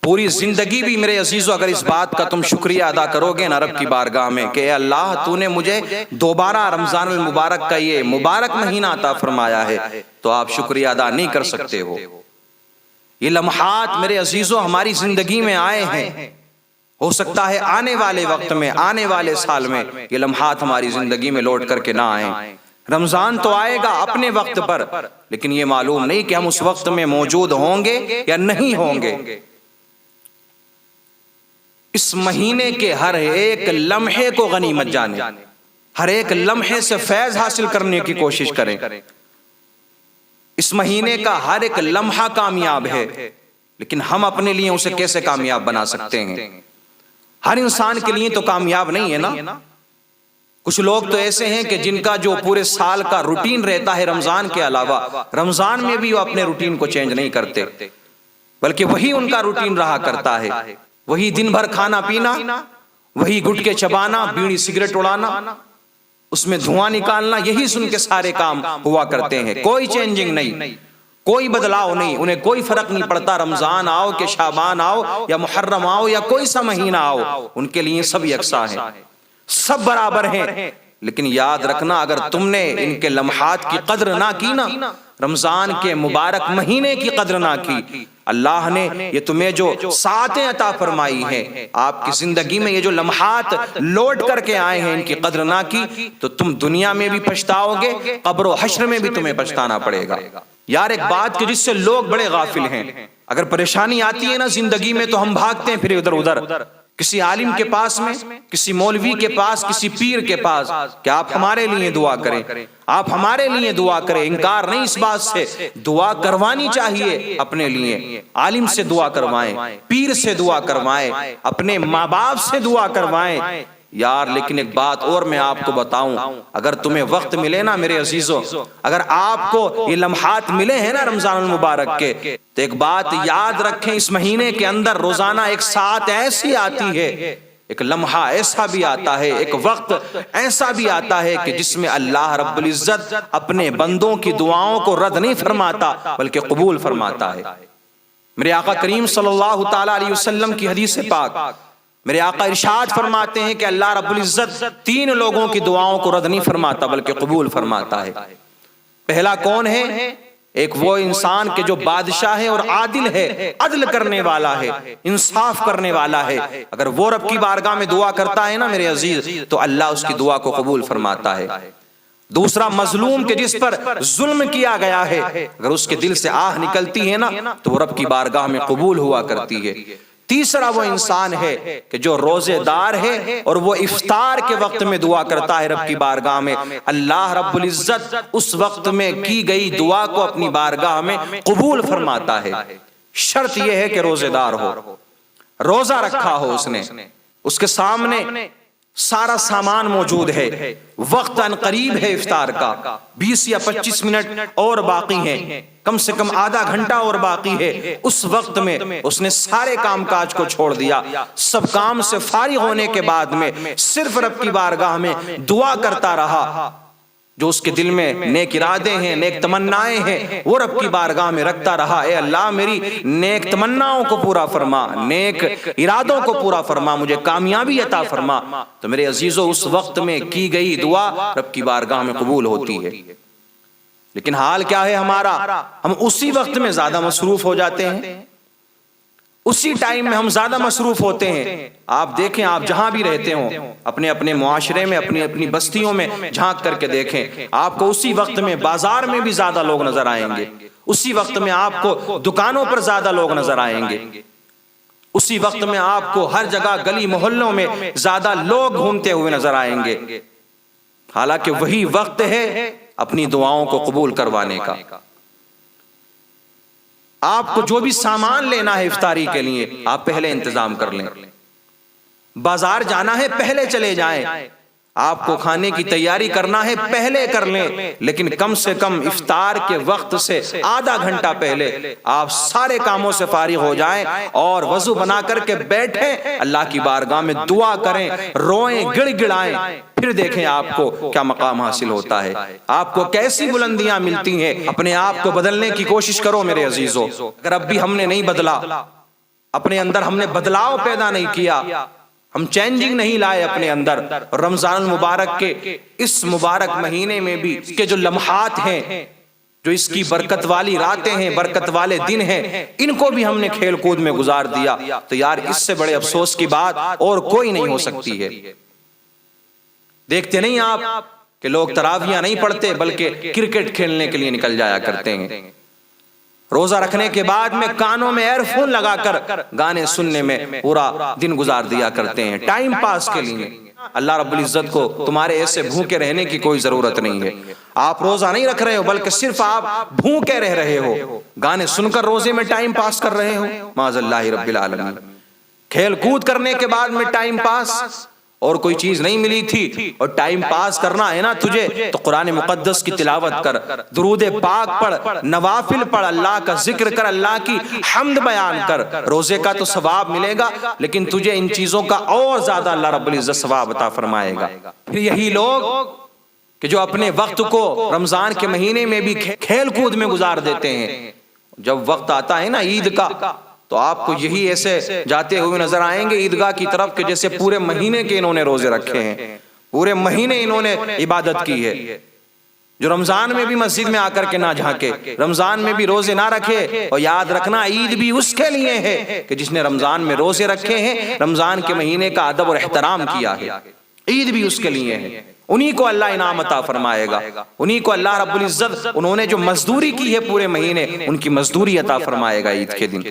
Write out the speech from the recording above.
پوری زندگی بھی میرے عزیزو اگر اس بات کا تم شکریہ ادا کرو گے نا رب کی بارگاہ میں کہ اے اللہ تو نے مجھے دوبارہ رمضان المبارک کا یہ مبارک مہینہ عطا فرمایا ہے، تو آپ شکریہ ادا نہیں کر سکتے ہو۔ یہ لمحات میرے عزیزو ہماری زندگی میں آئے ہیں، ہو سکتا ہے آنے والے وقت میں، آنے والے سال میں یہ لمحات ہماری زندگی میں لوٹ کر کے نہ آئیں۔ رمضان تو آئے گا اپنے وقت پر، لیکن یہ معلوم نہیں کہ ہم اس وقت میں موجود ہوں گے یا نہیں ہوں گے۔ اس مہینے کے ہر ایک لمحے کو غنیمت جانیں، ہر ایک لمحے سے فیض حاصل کرنے کی کوشش کریں۔ اس مہینے کا ہر ایک لمحہ کامیاب ہے، لیکن ہم اپنے لیے اسے کیسے کامیاب بنا سکتے ہیں؟ ہر انسان کے لیے تو کامیاب نہیں ہے نا۔ کچھ لوگ تو ایسے ہیں کہ جن کا جو پورے سال کا روٹین رہتا ہے رمضان کے علاوہ، رمضان میں بھی وہ اپنے روٹین کو چینج نہیں کرتے، بلکہ وہی ان کا روٹین رہا کرتا ہے، وہی دن بھر کھانا پینا، وہی گٹکے چبانا، بیڑی سگریٹ اڑانا، اس میں دھواں نکالنا، یہی سن کے سارے کام ہوا کرتے ہیں۔ کوئی چینجنگ نہیں، کوئی بدلاؤ نہیں، انہیں کوئی فرق نہیں پڑتا رمضان آؤ کہ شعبان آؤ یا محرم آؤ یا کوئی سا مہینہ آؤ، ان کے لیے سب یکساں ہیں، سب برابر ہیں۔ لیکن یاد رکھنا اگر تم نے ان کے لمحات کی قدر نہ کی نا، رمضان کے مبارک مہینے کی قدر نہ کی، اللہ نے یہ تمہیں جو ساعتیں عطا فرمائی ہیں، آپ کی زندگی میں یہ جو لمحات لوٹ کر کے آئے ہیں، ان کی قدر نہ کی تو تم دنیا میں بھی پچھتاؤ گے، قبر و حشر میں بھی تمہیں پچھتانا پڑے گا۔ یار ایک بات کہ جس سے لوگ بڑے غافل ہیں، اگر پریشانی آتی ہے نا زندگی میں تو ہم بھاگتے ہیں پھر ادھر ادھر، کسی عالم کے پاس میں، کسی مولوی کے پاس، کسی پیر کے پاس کہ آپ ہمارے لیے دعا کریں، آپ ہمارے لیے دعا کریں۔ انکار نہیں اس بات سے، دعا کروانی چاہیے اپنے لیے، عالم سے دعا کروائیں، پیر سے دعا کروائیں، اپنے ماں باپ سے دعا کروائیں یار۔ لیکن ایک بات اور میں آپ کو بتاؤں، اگر تمہیں وقت ملے نا میرے عزیزو، اگر آپ کو یہ لمحات ملے ہیں نا رمضان المبارک کے، تو ایک بات یاد رکھیں، اس مہینے کے اندر روزانہ ایک ساعت ایسی آتی ہے، ایک لمحہ ایسا بھی آتا ہے، ایک وقت ایسا بھی آتا ہے کہ جس میں اللہ رب العزت اپنے بندوں کی دعاؤں کو رد نہیں فرماتا بلکہ قبول فرماتا ہے۔ میرے آقا کریم صلی اللہ تعالی علیہ وسلم کی حدیث پاک، میرے آقا ارشاد فرماتے ہیں کہ اللہ رب العزت 3 لوگوں کی دعاؤں کو رد نہیں فرماتا بلکہ قبول فرماتا ہے۔ پہلا کون ہے؟ ایک وہ انسان کہ جو بادشاہ ہے اور عادل ہے، عدل کرنے والا ہے، انصاف کرنے والا ہے، اگر وہ رب کی بارگاہ میں دعا کرتا ہے نا میرے عزیز تو اللہ اس کی دعا کو قبول فرماتا ہے۔ دوسرا مظلوم کہ جس پر ظلم کیا گیا ہے، اگر اس کے دل سے آہ نکلتی ہے نا تو وہ رب کی بارگاہ میں قبول ہوا کرتی ہے۔ تیسرا وہ انسان ہے کہ جو روزے دار ہے اور وہ افطار کے وقت میں دعا کرتا ہے رب کی بارگاہ میں، اللہ رب العزت اس وقت میں کی گئی دعا کو اپنی بارگاہ میں قبول فرماتا ہے۔ شرط یہ ہے کہ روزے دار ہو، روزہ رکھا ہو اس نے، اس کے سامنے سارا سامان موجود ہے، وقت ان قریب ہے افطار کا، 20 یا 25 منٹ اور باقی ہیں، کم سے کم آدھا گھنٹہ اور باقی ہے۔ اس وقت میں اس نے سارے کام کاج کو چھوڑ دیا، سب کام سے فارغ ہونے کے بعد میں صرف رب کی بارگاہ میں دعا کرتا رہا، جو اس کے دل میں نیک ارادے ہیں، نیک تمنائیں ہیں، وہ رب کی بارگاہ میں رکھتا رہا۔ اے اللہ میری نیک تمناؤں کو پورا فرما، نیک ارادوں کو پورا فرما، مجھے کامیابی عطا فرما، تو میرے عزیزو اس وقت میں کی گئی دعا رب کی بارگاہ میں قبول ہوتی ہے۔ لیکن حال کیا ہے ہمارا؟ ہم اسی وقت میں زیادہ مصروف ہو جاتے ہیں، اسی ٹائم میں ہم زیادہ مصروف ہوتے ہیں۔ آپ دیکھیں، آپ جہاں بھی رہتے ہوں، اپنے اپنے معاشرے میں، اپنی اپنی بستیوں میں جھانک کر کے دیکھیں، آپ کو اسی وقت میں بازار میں بھی زیادہ لوگ نظر آئیں گے، اسی وقت میں آپ کو دکانوں پر زیادہ لوگ نظر آئیں گے، اسی وقت میں آپ کو ہر جگہ گلی محلوں میں زیادہ لوگ گھومتے ہوئے نظر آئیں گے۔ حالانکہ وہی وقت ہے اپنی دعاؤں کو قبول کروانے کا۔ آپ کو جو بھی سامان لینا ہے افطاری کے لیے آپ پہلے انتظام کر لیں، بازار جانا ہے پہلے چلے جائیں، آپ کو کھانے کی تیاری کرنا ہے پہلے کر لیں، لیکن کم سے کم افطار کے وقت سے آدھا گھنٹہ پہلے آپ سارے کاموں سے فارغ ہو جائیں اور وضو بنا کر کے بیٹھیں، اللہ کی بارگاہ میں دعا کریں، روئیں، گڑ گڑائیں، پھر دیکھیں آپ کو کیا مقام حاصل ہوتا ہے، آپ کو کیسی بلندیاں ملتی ہیں۔ اپنے آپ کو بدلنے کی کوشش کرو میرے عزیزو، اگر اب بھی ہم نے نہیں بدلا اپنے اندر ہم نے بدلاؤ پیدا نہیں کیا، ہم چینجنگ نہیں لائے اپنے اندر. اور رمضان المبارک کے اس مبارک مہینے میں بھی اس کے جو لمحات ہیں، جو اس کی برکت والی راتیں ہیں، برکت والے دن ہیں، ان کو بھی ہم نے کھیل کود میں گزار دیا. تو یار اس سے بڑے افسوس کی بات اور کوئی نہیں ہو سکتی ہے. دیکھتے نہیں آپ کہ لوگ تراویحاں نہیں پڑھتے بلکہ کرکٹ کھیلنے کے لیے نکل جایا کرتے ہیں. روزہ رکھنے کے بعد میں کانوں میں ایئر فون لگا کر گانے سننے میں پورا دن گزار دیا کرتے ہیں ٹائم پاس کے لیے. اللہ رب العزت کو تمہارے ایسے بھوکے رہنے کی کوئی ضرورت نہیں ہے. آپ روزہ نہیں رکھ رہے ہو بلکہ صرف آپ بھوکے رہ رہے ہو، گانے سن کر روزے میں ٹائم پاس کر رہے ہو. معاذ اللہ رب العالمین. کھیل کود کرنے کے بعد میں ٹائم پاس، اور کوئی چیز نہیں ملی تھی اور ٹائم پاس کرنا ہے نا تجھے، تو قرآن مقدس کی تلاوت کر، درود پاک پڑھ، نوافل پڑھ، اللہ کا ذکر کر، اللہ کی حمد بیان کر. روزے کا تو ثواب ملے گا لیکن تجھے ان چیزوں کا اور زیادہ اللہ رب العزت ثواب عطا فرمائے گا. پھر یہی لوگ کہ جو اپنے وقت کو رمضان کے مہینے میں بھی کھیل کود میں گزار دیتے ہیں، جب وقت آتا ہے نا عید کا تو آپ کو یہی ایسے جاتے ہوئے نظر آئیں گے عیدگاہ کی طرف کہ جیسے پورے مہینے کے انہوں نے روزے رکھے ہیں، پورے مہینے انہوں نے عبادت کی ہے. جو رمضان میں بھی مسجد میں آ کر کے نہ جھانکے، رمضان میں بھی روزے نہ رکھے. اور یاد رکھنا عید بھی اس کے لیے ہے کہ جس نے رمضان میں روزے رکھے ہیں، رمضان کے مہینے کا ادب اور احترام کیا ہے. عید بھی اس کے لیے ہے. انہی کو اللہ انعام عطا فرمائے گا، انہی کو اللہ رب العزت انہوں نے جو مزدوری کی ہے پورے مہینے، ان کی مزدوری عطا فرمائے گا عید کے دن.